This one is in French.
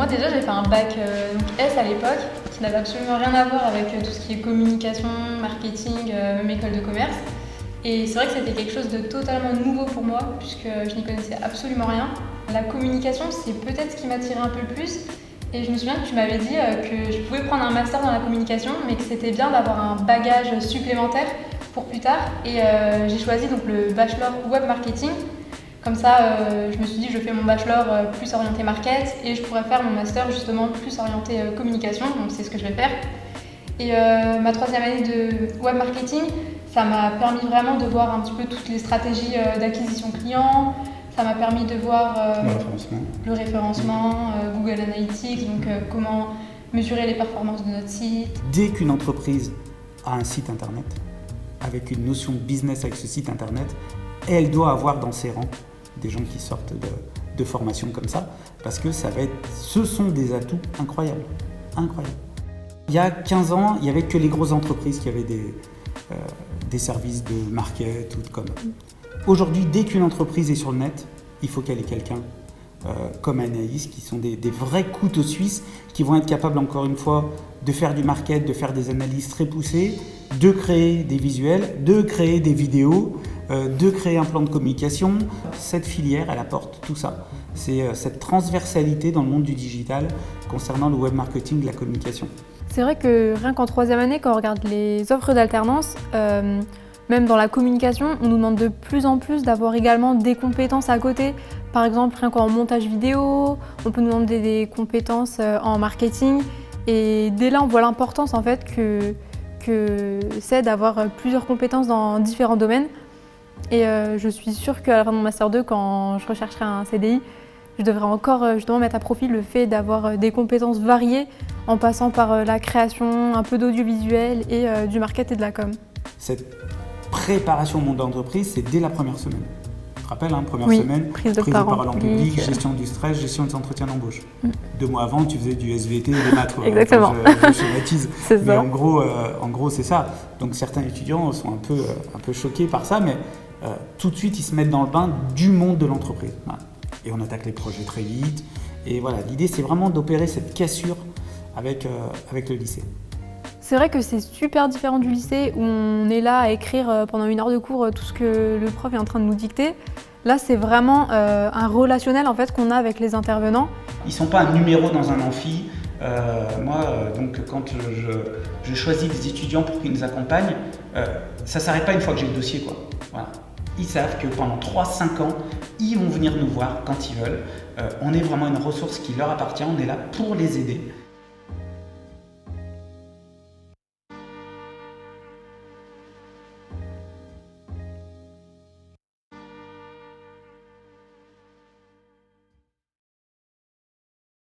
Moi déjà j'ai fait un bac donc S à l'époque qui n'avait absolument rien à voir avec tout ce qui est communication, marketing, même école de commerce. Et c'est vrai que c'était quelque chose de totalement nouveau pour moi puisque je n'y connaissais absolument rien. La communication c'est peut-être ce qui m'attirait un peu le plus. Et je me souviens que tu m'avais dit que je pouvais prendre un master dans la communication mais que c'était bien d'avoir un bagage supplémentaire pour plus tard. Et j'ai choisi donc le bachelor web marketing. Comme ça, je me suis dit, je fais mon bachelor plus orienté market et je pourrais faire mon master justement plus orienté communication, donc c'est ce que je vais faire. Et ma troisième année de web marketing, ça m'a permis vraiment de voir un petit peu toutes les stratégies d'acquisition client, ça m'a permis de voir le référencement, Google Analytics, donc comment mesurer les performances de notre site. Dès qu'une entreprise a un site internet, avec une notion de business avec ce site internet, elle doit avoir dans ses rangs des gens qui sortent de formations comme ça, parce que ce sont des atouts incroyables. Il y a 15 ans, il n'y avait que les grosses entreprises qui avaient des services de market ou de com. Aujourd'hui, dès qu'une entreprise est sur le net, il faut qu'elle ait quelqu'un comme Anaïs, qui sont des vrais couteaux suisses, qui vont être capables, encore une fois, de faire du market, de faire des analyses très poussées, de créer des visuels, de créer des vidéos, de créer un plan de communication. Cette filière, elle apporte tout ça. C'est cette transversalité dans le monde du digital concernant le web marketing, la communication. C'est vrai que rien qu'en troisième année, quand on regarde les offres d'alternance, même dans la communication, on nous demande de plus en plus d'avoir également des compétences à côté. Par exemple, rien qu'en montage vidéo, on peut nous demander des compétences en marketing. Et dès là, on voit l'importance en fait que c'est d'avoir plusieurs compétences dans différents domaines. Et je suis sûre qu'à la fin de mon Master 2, quand je rechercherai un CDI, je devrais encore justement mettre à profit le fait d'avoir des compétences variées en passant par la création, un peu d'audiovisuel et du market et de la com. Cette préparation au monde d'entreprise, c'est dès la première semaine. Tu te rappelles, première semaine, prise de parole en public, gestion du stress, gestion des entretiens d'embauche. 2 mois avant, tu faisais du SVT et des maths. Exactement. Je schématise. C'est mais ça. en gros, c'est ça. Donc certains étudiants sont un peu choqués par ça, mais tout de suite, ils se mettent dans le bain du monde de l'entreprise. Voilà. Et on attaque les projets très vite. Et voilà, l'idée, c'est vraiment d'opérer cette cassure avec le lycée. C'est vrai que c'est super différent du lycée où on est là à écrire pendant 1 heure de cours tout ce que le prof est en train de nous dicter. Là, c'est vraiment un relationnel en fait, qu'on a avec les intervenants. Ils ne sont pas un numéro dans un amphi. Donc, quand je choisis des étudiants pour qu'ils nous accompagnent, ça ne s'arrête pas une fois que j'ai le dossier, quoi. Voilà. Ils savent que pendant 3-5 ans, ils vont venir nous voir quand ils veulent. On est vraiment une ressource qui leur appartient, on est là pour les aider.